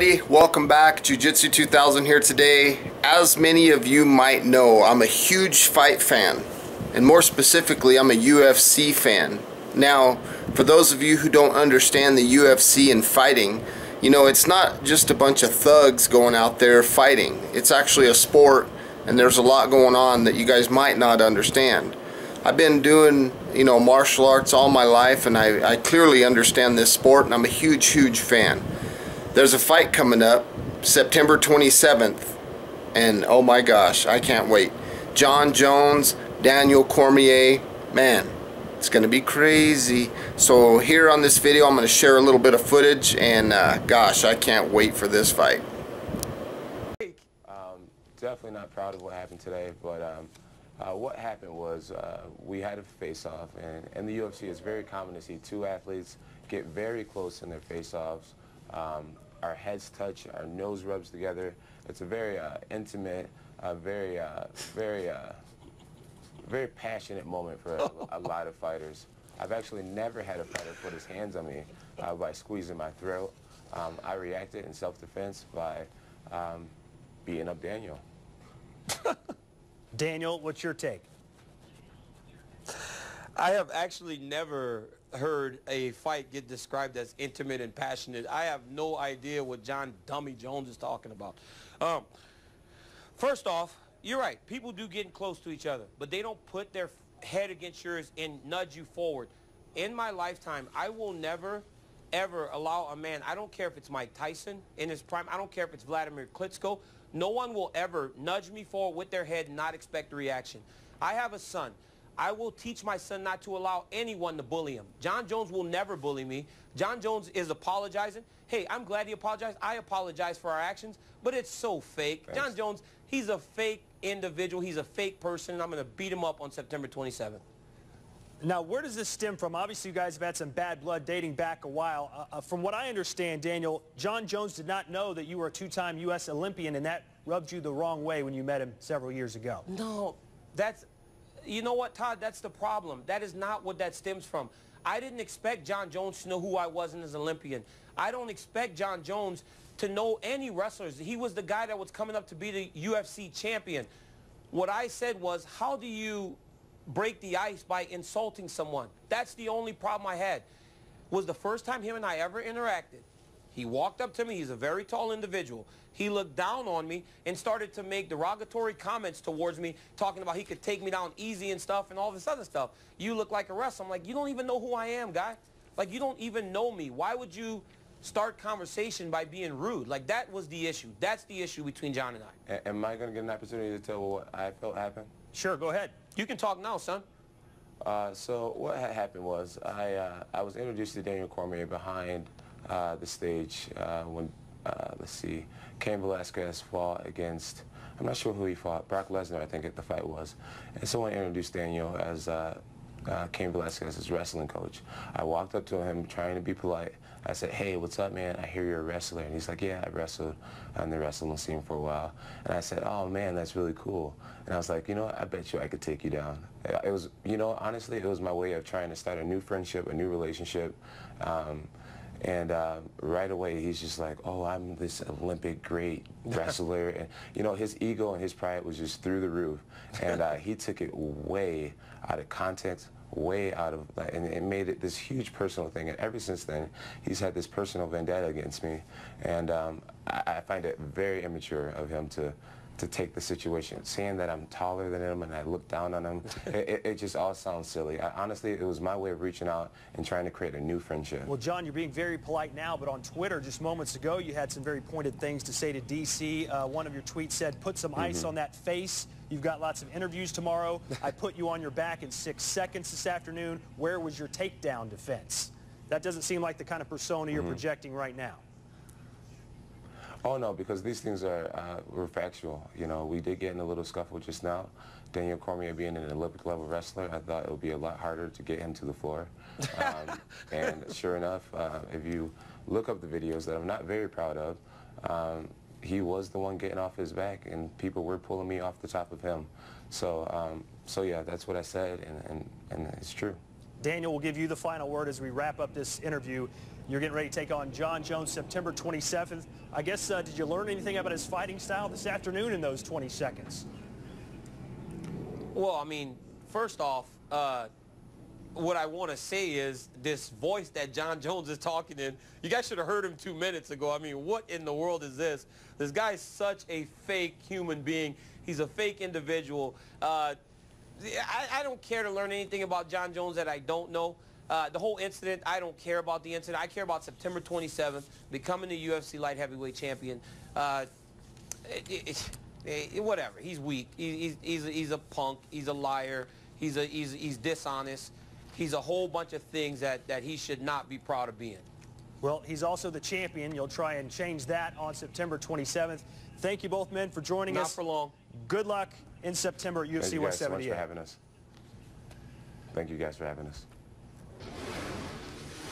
everybody, welcome back. Jiu-Jitsu 2000 here today. As many of you might know, I'm a huge fight fan, and more specifically, I'm a UFC fan. Now, for those of you who don't understand the UFC and fighting, you know, it's not just a bunch of thugs going out there fighting. It's actually a sport, and there's a lot going on that you guys might not understand. I've been doing, you know, martial arts all my life, and I clearly understand this sport, and I'm a huge fan. There's a fight coming up September 27th, and oh my gosh, I can't wait. Jon Jones, Daniel Cormier, man, it's gonna be crazy. So here on this video, I'm gonna share a little bit of footage, and gosh, I can't wait for this fight. Definitely not proud of what happened today, but what happened was we had a face-off, and in the UFC it's very common to see two athletes get very close in their face-offs. Our heads touch, our nose rubs together. It's a very intimate, very passionate moment for a lot of fighters. I've actually never had a fighter put his hands on me by squeezing my throat. I reacted in self-defense by beating up Daniel. Daniel, what's your take? I have actually never heard a fight get described as intimate and passionate. I have no idea what Jon Dummy Jones is talking about. First off, you're right. People do get close to each other, but they don't put their head against yours and nudge you forward. In my lifetime, I will never, ever allow a man, I don't care if it's Mike Tyson in his prime, I don't care if it's Vladimir Klitschko, no one will ever nudge me forward with their head and not expect a reaction. I have a son. I will teach my son not to allow anyone to bully him. Jon Jones will never bully me. Jon Jones is apologizing. Hey, I'm glad he apologized. I apologize for our actions, but it's so fake. Thanks. Jon Jones, he's a fake individual. He's a fake person, and I'm going to beat him up on September 27th. Now, where does this stem from? Obviously, you guys have had some bad blood dating back a while. From what I understand, Daniel, Jon Jones did not know that you were a two-time U.S. Olympian, and that rubbed you the wrong way when you met him several years ago. No, that's... You know what, Todd? That's the problem. That is not what that stems from. I didn't expect Jon Jones to know who I was as an Olympian. I don't expect Jon Jones to know any wrestlers. He was the guy that was coming up to be the UFC champion. What I said was, how do you break the ice by insulting someone? That's the only problem I had. Was the first time him and I ever interacted. He walked up to me. He's a very tall individual. He looked down on me and started to make derogatory comments towards me, talking about he could take me down easy and stuff and all this other stuff. You look like a wrestler. I'm like, you don't even know who I am, guy. Like, you don't even know me. Why would you start conversation by being rude? Like, that was the issue. That's the issue between Jon and I. Am I going to get an opportunity to tell what I felt happened? Sure, go ahead. You can talk now, son. So what had happened was I was introduced to Daniel Cormier behind the stage when, let's see, Cain Velasquez fought against, I'm not sure who he fought, Brock Lesnar, I think the fight was. And someone introduced Daniel as Cain Velasquez's wrestling coach. I walked up to him trying to be polite. I said, hey, what's up, man? I hear you're a wrestler. And he's like, yeah, I wrestled on the wrestling scene for a while. And I said, oh, man, that's really cool. And I was like, you know what? I bet you I could take you down. It was, you know, honestly, it was my way of trying to start a new friendship, a new relationship. And right away, he's just like, oh, I'm this Olympic great wrestler. And, you know, his ego and his pride was just through the roof. And he took it way out of context, way out of, and it made it this huge personal thing. And ever since then, he's had this personal vendetta against me. And I find it very immature of him to take the situation, seeing that I'm taller than him and I look down on him. It just all sounds silly. Honestly, it was my way of reaching out and trying to create a new friendship. Well, Jon, you're being very polite now, but on Twitter just moments ago, you had some very pointed things to say to DC. One of your tweets said, put some ice on that face. You've got lots of interviews tomorrow. I put you on your back in 6 seconds this afternoon. Where was your takedown defense? That doesn't seem like the kind of persona you're projecting right now. Oh, no, because these things were factual. You know, we did get in a little scuffle just now. Daniel Cormier being an Olympic-level wrestler, I thought it would be a lot harder to get him to the floor. And sure enough, if you look up the videos that I'm not very proud of, he was the one getting off his back, and people were pulling me off the top of him. So, so yeah, that's what I said, and it's true. Daniel, we'll give you the final word as we wrap up this interview. You're getting ready to take on Jon Jones September 27th. I guess, did you learn anything about his fighting style this afternoon in those 20 seconds? Well, I mean, first off, what I want to say is this voice that Jon Jones is talking in, you guys should have heard him 2 minutes ago. I mean, what in the world is this? This guy's such a fake human being. He's a fake individual. I don't care to learn anything about Jon Jones that I don't know. The whole incident, I don't care about the incident. I care about September 27th, becoming the UFC light heavyweight champion. Whatever. He's weak. He's a punk. He's a liar. He's dishonest. He's a whole bunch of things that he should not be proud of being. Well, he's also the champion. You'll try and change that on September 27th. Thank you both men for joining us. Not for long. Good luck in September at UFC 178. Thank you guys so much for having us. Thank you guys for having us.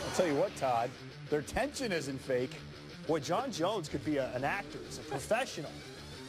I'll tell you what, Todd, their tension isn't fake. Boy, Jon Jones could be an actor. He's a professional.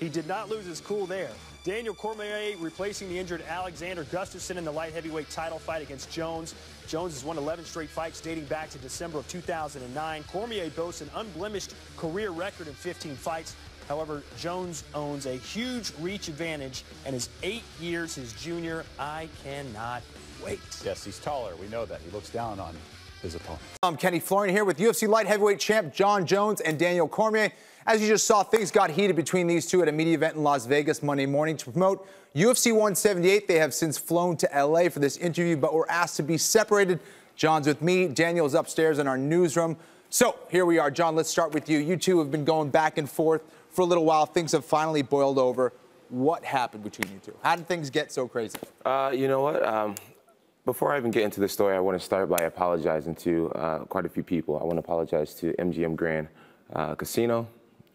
He did not lose his cool there. Daniel Cormier replacing the injured Alexander Gustafsson in the light heavyweight title fight against Jones. Jones has won 11 straight fights dating back to December of 2009. Cormier boasts an unblemished career record in 15 fights. However, Jones owns a huge reach advantage and is 8 years his junior. I cannot wait. Yes, he's taller. We know that. He looks down on his opponent. I'm Kenny Florian here with UFC light heavyweight champ Jon Jones and Daniel Cormier. As you just saw, things got heated between these two at a media event in Las Vegas Monday morning to promote UFC 178. They have since flown to LA for this interview, but were asked to be separated. Jon's with me. Daniel's upstairs in our newsroom. So here we are. Jon, let's start with you. You two have been going back and forth for a little while. Things have finally boiled over. What happened between you two? How did things get so crazy? You know what? Before I even get into the story, I want to start by apologizing to quite a few people. I want to apologize to MGM Grand Casino.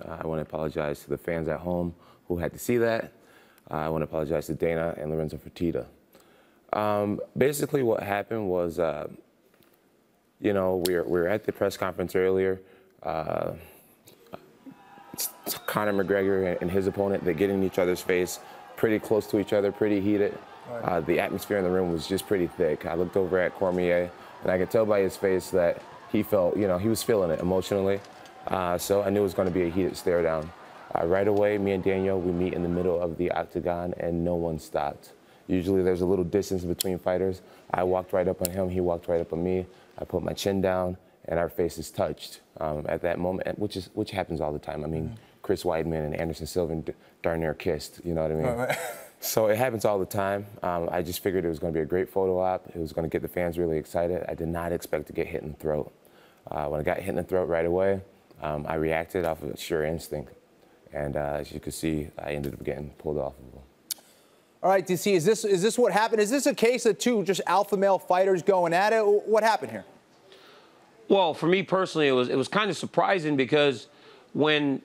I want to apologize to the fans at home who had to see that. I want to apologize to Dana and Lorenzo Fertitta. Basically, what happened was, you know, we were at the press conference earlier. Conor McGregor and his opponent, they get in each other's face, pretty close to each other, pretty heated. Right. The atmosphere in the room was just pretty thick. I looked over at Cormier, and I could tell by his face that he felt, you know, he was feeling it emotionally. So I knew it was going to be a heated stare down. Right away, me and Daniel, we meet in the middle of the octagon, and no one stopped. Usually there's a little distance between fighters. I walked right up on him, he walked right up on me. I put my chin down, and our faces touched at that moment, which happens all the time. I mean, Chris Weidman and Anderson Silva darn near kissed, you know what I mean? Right. So it happens all the time. I just figured it was going to be a great photo op. It was going to get the fans really excited. I did not expect to get hit in the throat. When I got hit in the throat right away, I reacted off of sheer instinct. And as you can see, I ended up getting pulled off of him. All right, DC, is this what happened? Is this a case of two just alpha male fighters going at it? What happened here? Well, for me personally, it was kind of surprising because when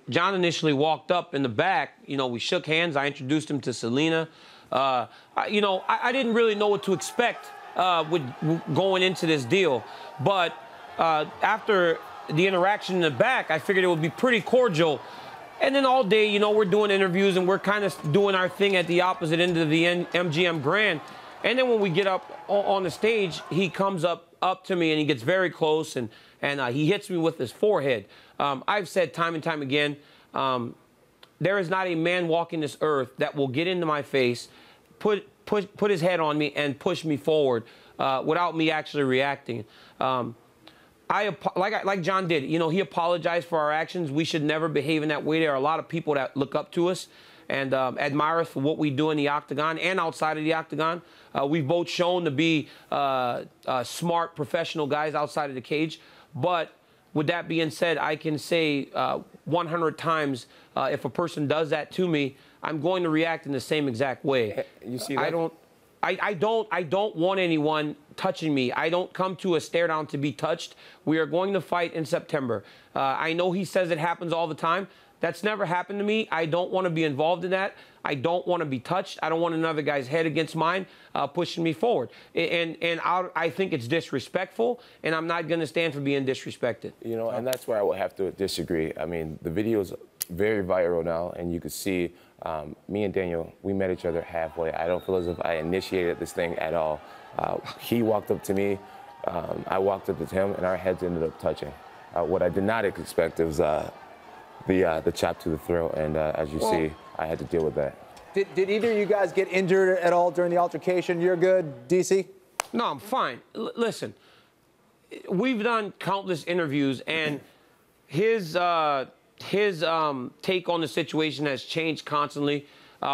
Jon initially walked up in the back, you know, we shook hands. I introduced him to Selena. You know, I didn't really know what to expect with going into this deal. But after the interaction in the back, I figured it would be pretty cordial. And then all day, you know, we're doing interviews and we're kind of doing our thing at the opposite end of the MGM Grand. And then when we get up on the stage, he comes up to me and he gets very close and he hits me with his forehead. I've said time and time again, there is not a man walking this earth that will get into my face, put his head on me and push me forward without me actually reacting. Like Jon did, you know, he apologized for our actions. We should never behave in that way. There are a lot of people that look up to us and admire us for what we do in the octagon and outside of the octagon. We've both shown to be smart, professional guys outside of the cage. But with that being said, I can say 100 times if a person does that to me, I'm going to react in the same exact way. You see that? I don't want anyone touching me. I don't come to a stare down to be touched. We are going to fight in September. I know he says it happens all the time. That's never happened to me. I don't want to be involved in that. I don't want to be touched. I don't want another guy's head against mine pushing me forward. And I think it's disrespectful, and I'm not going to stand for being disrespected. You know, and that's where I would have to disagree. I mean, the video is very viral now, and you can see me and Daniel, we met each other halfway. I don't feel as if I initiated this thing at all. He walked up to me. I walked up to him, and our heads ended up touching. What I did not expect was the chop to the throat, and as you see, I had to deal with that. Did either of you guys get injured at all during the altercation? You're good, DC? No, I'm fine. Listen, we've done countless interviews, and his take on the situation has changed constantly.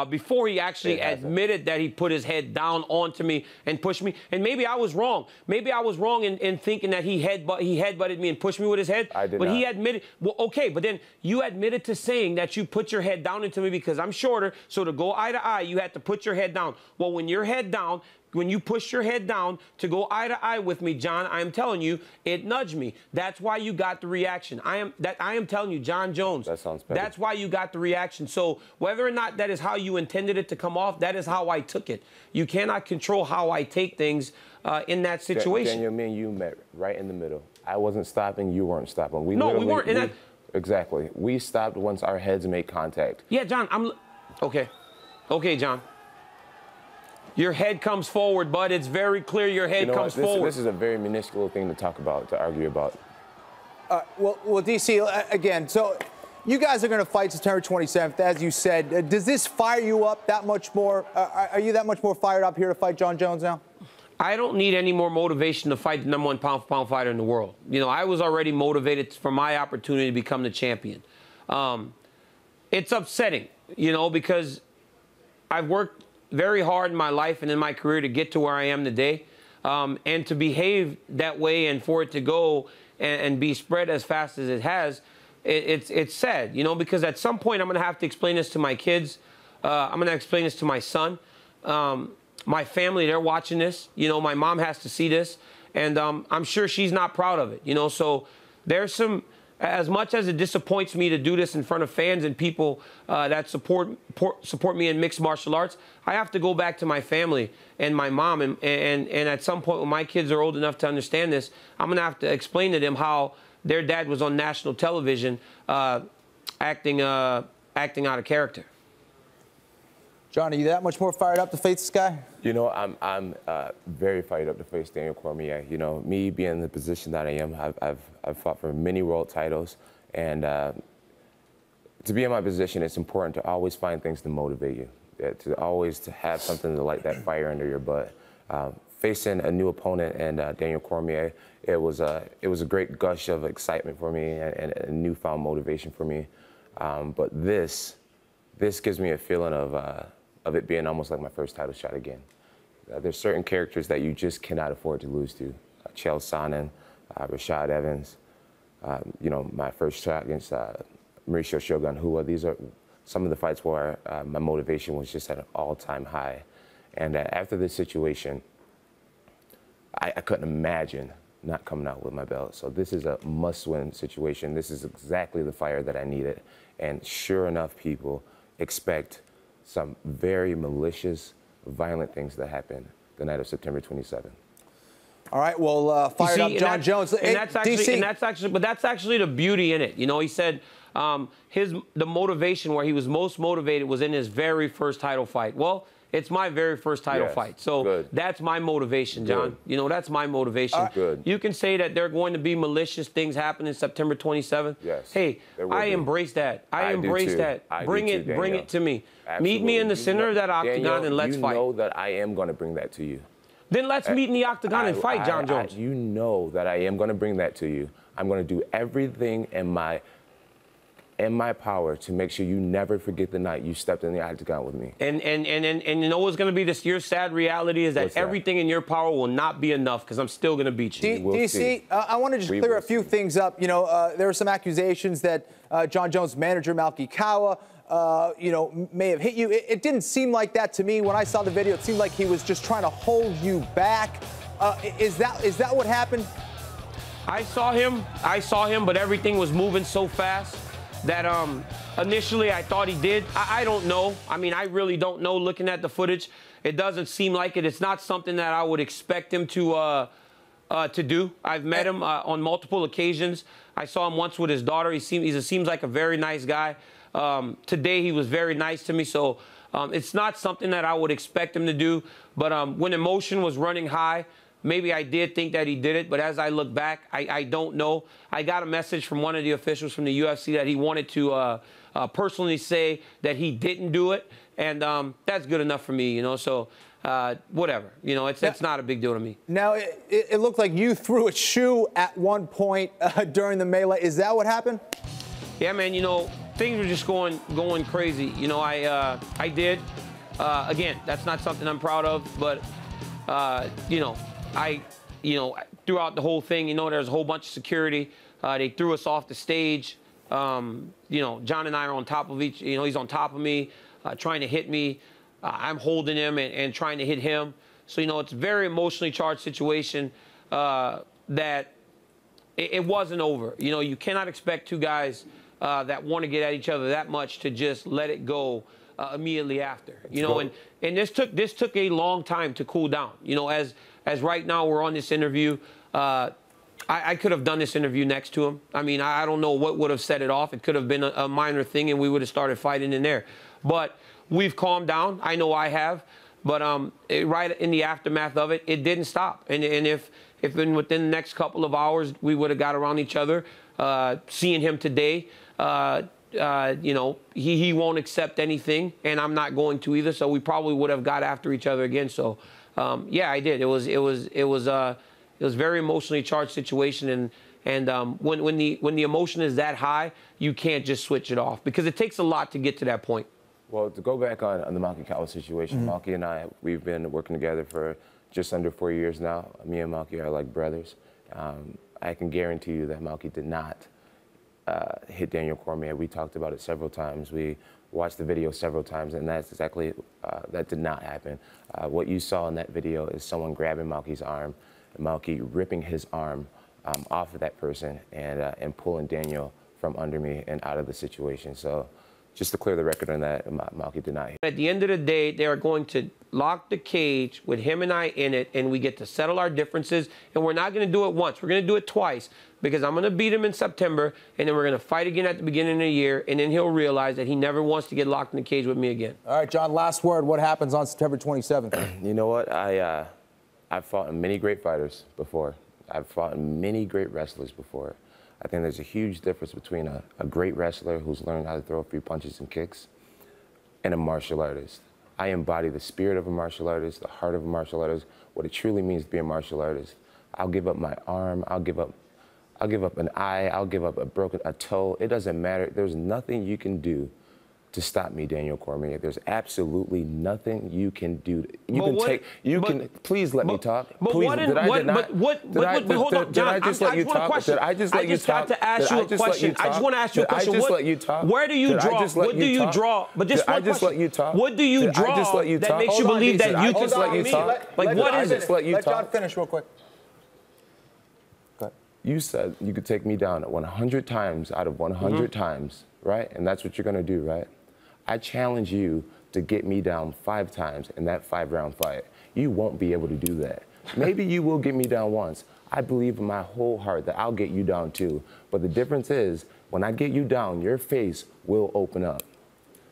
Before he actually admitted that he put his head down onto me and pushed me. And maybe I was wrong. Maybe I was wrong in thinking that he headbutted me and pushed me with his head. I did but not. He admitted, well, okay, but then you admitted to saying that you put your head down into me because I'm shorter, so to go eye to eye, you had to put your head down. Well, when your head down, when you push your head down to go eye to eye with me, John, I am telling you, it nudged me. That's why you got the reaction. I am telling you, Jon Jones. That sounds better. That's why you got the reaction. So whether or not that is how you intended it to come off, that is how I took it. You cannot control how I take things in that situation. Daniel, me and you met right in the middle. I wasn't stopping. You weren't stopping. We weren't. Exactly. We stopped once our heads made contact. Yeah, John, okay. Okay, John. Your head comes forward, bud. It's very clear your head comes forward. This is a very minuscule thing to talk about, to argue about. Well, DC, again, so you guys are going to fight September 27th, as you said. Does this fire you up that much more? Are you that much more fired up here to fight Jon Jones now? I don't need any more motivation to fight the #1 pound-for-pound fighter in the world. You know, I was already motivated for my opportunity to become the champion. It's upsetting, you know, because I've worked very hard in my life and in my career to get to where I am today, and to behave that way and for it to go and be spread as fast as it has, it's sad, you know, because at some point I'm going to have to explain this to my kids. I'm going to explain this to my son. My family, they're watching this. You know, my mom has to see this, and I'm sure she's not proud of it, you know. So there's some, as much as it disappoints me to do this in front of fans and people that support me in mixed martial arts, I have to go back to my family and my mom, and at some point when my kids are old enough to understand this, I'm going to have to explain to them how their dad was on national television acting out of character. John, are you that much more fired up to face this guy? You know, I'm very fired up to face Daniel Cormier. You know, me being in the position that I am, I've fought for many world titles, and to be in my position, it's important to always find things to motivate you, to always have something to light that fire under your butt. Facing a new opponent and Daniel Cormier, it was a great gush of excitement for me and a newfound motivation for me. But this gives me a feeling of it being almost like my first title shot again. There's certain characters that you just cannot afford to lose to. Chael Sonnen, Rashad Evans, you know, my first shot against Mauricio Shogun Hua. These are some of the fights where my motivation was just at an all-time high. And after this situation, I couldn't imagine not coming out with my belt. So this is a must-win situation. This is exactly the fire that I needed. And sure enough, people expect some very malicious, violent things that happen the night of September 27th. All right, well, fired up Jon Jones. That's actually the beauty in it. You know, he said the motivation where he was most motivated was in his very first title fight. Well, it's my very first title fight. So that's my motivation, John. Good. You know, that's my motivation. Good. You can say that there are going to be malicious things happening September 27th. Yes. Hey, I embrace that. I embrace that. Bring it to me. Absolutely. Meet me in the center of that octagon and let's fight. You know that I am going to bring that to you. Then let's meet in the octagon and fight, Jon Jones. You know that I am going to bring that to you. I'm going to do everything in my power to make sure you never forget the night you stepped in the octagon with me. And you know what's going to be your sad reality is that everything in your power will not be enough because I'm still going to beat you. DC, I want to just clear a few things up. You know, there were some accusations that Jon Jones' manager, Malky Kawa, you know, may have hit you. It didn't seem like that to me. When I saw the video, it seemed like he was just trying to hold you back. Is that what happened? I saw him, but everything was moving so fast that initially I thought he did. I don't know. I mean, I really don't know looking at the footage. It doesn't seem like it. It's not something that I would expect him to do. I've met him on multiple occasions. I saw him once with his daughter. He seems like a very nice guy. Today he was very nice to me, so it's not something that I would expect him to do. But when emotion was running high, Maybe I did think that he did it, but as I look back, I don't know. I got a message from one of the officials from the UFC that he wanted to personally say that he didn't do it, and that's good enough for me, you know. So whatever, you know, it's not a big deal to me. Now, it looked like you threw a shoe at one point during the melee. Is that what happened? Yeah, man, you know, things were just going crazy. You know, I did. Again, that's not something I'm proud of, but, you know, throughout the whole thing, you know, there's a whole bunch of security. They threw us off the stage. You know, Jon and I are on top of each, you know, he's on top of me, trying to hit me. I'm holding him and trying to hit him. So, you know, it's a very emotionally charged situation that it wasn't over. You know, you cannot expect two guys that want to get at each other that much to just let it go immediately after. You know, and this took a long time to cool down. You know, as right now we're on this interview, I could have done this interview next to him. I mean, I don't know what would have set it off. It could have been a minor thing, and we would have started fighting in there. But we've calmed down. I know I have. But right in the aftermath of it, it didn't stop. And if within the next couple of hours we would have got around each other, seeing him today, you know, he won't accept anything, and I'm not going to either. So we probably would have got after each other again. So yeah, I did. It was a very emotionally charged situation, and when the emotion is that high, you can't just switch it off because it takes a lot to get to that point. Well, to go back on the Malky Cowell situation, Malky and I, we've been working together for just under 4 years now. Me and Malky are like brothers. I can guarantee you that Malky did not hit Daniel Cormier. We talked about it several times. We watched the video several times, and that's exactly, that did not happen. What you saw in that video is someone grabbing Malky's arm, and Malky ripping his arm off of that person and pulling Daniel from under me and out of the situation. So just to clear the record on that, Malky did not hit. At the end of the day, they are going to lock the cage with him and I in it, and we get to settle our differences, and we're not going to do it once. We're going to do it twice, because I'm going to beat him in September, and then we're going to fight again at the beginning of the year, and then he'll realize that he never wants to get locked in the cage with me again. All right, Jon, last word. What happens on September 27th? You know what? I've fought many great fighters before. I've fought many great wrestlers before. I think there's a huge difference between a great wrestler who's learned how to throw a few punches and kicks and a martial artist. I embody the spirit of a martial artist, the heart of a martial artist, what it truly means to be a martial artist. I'll give up my arm, I'll give up an eye, I'll give up a toe. It doesn't matter. There's nothing you can do to stop me, Daniel Cormier. There's absolutely nothing you can do. Please let me talk. Please, hold on, Jon, I just let you talk. I just got to ask you a question. I just want to ask you a question. I just let you talk. Where do you draw? What do you draw? But just one question. Let you talk. What do you draw that makes you believe that you can stop me? Like, what is it? Let Jon finish real quick. You said you could take me down 100 times out of 100 times, right? And that's what you're going to do, right? I challenge you to get me down 5 times in that 5-round fight. You won't be able to do that. Maybe you will get me down once. I believe in my whole heart that I'll get you down too. But the difference is, when I get you down, your face will open up.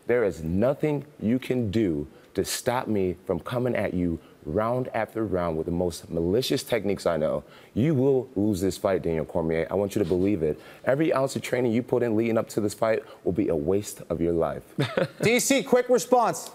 There is nothing you can do to stop me from coming at you round after round with the most malicious techniques I know. You will lose this fight, Daniel Cormier. I want you to believe it. Every ounce of training you put in leading up to this fight will be a waste of your life. DC, quick response.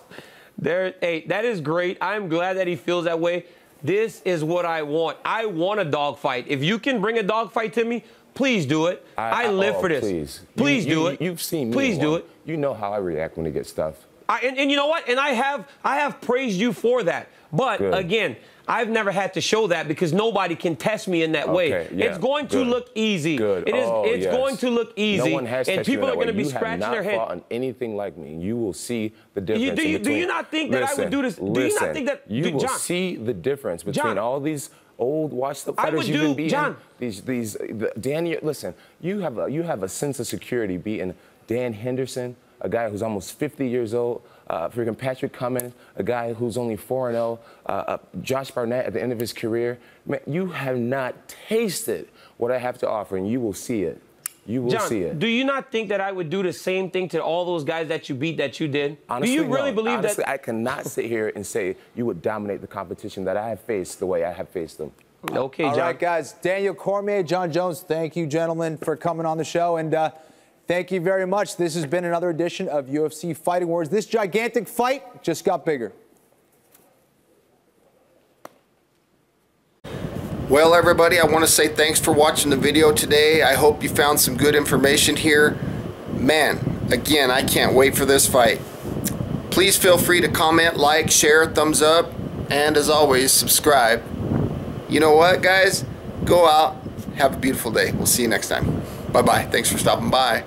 Hey, that is great. I'm glad that he feels that way. This is what I want. I want a dogfight. If you can bring a dogfight to me, please do it. I live for this. Please do it. You've seen me. Please do it. You know how I react when I get stuff. And you know what? And I have praised you for that. But again, I've never had to show that because nobody can test me in that way. Yeah, it's going to look easy. Good. It's going to look easy. No one has and people are going to be scratching their head. You have not fought on anything like me. You will see the difference. Do you not think that I would do this? Do you not think that you will see the difference between all these old washed-up fighters you've been beating? Jon, Daniel, listen, you have a sense of security beating Dan Henderson, a guy who's almost 50 years old, freaking Patrick Cummins, a guy who's only 4-0, Josh Barnett at the end of his career. Man, you have not tasted what I have to offer, and you will see it. You will see it. Do you not think that I would do the same thing to all those guys that you beat that you did? Honestly, do you really believe Honestly, that? I cannot sit here and say you would dominate the competition that I have faced the way I have faced them. Okay, All John. right, guys. Daniel Cormier, Jon Jones, thank you, gentlemen, for coming on the show. And thank you very much. This has been another edition of UFC Fighting Words. This gigantic fight just got bigger. Well, everybody, I want to say thanks for watching the video today. I hope you found some good information here. Man, again, I can't wait for this fight. Please feel free to comment, like, share, thumbs up, and as always, subscribe. You know what, guys? Go out, have a beautiful day. We'll see you next time. Bye-bye. Thanks for stopping by.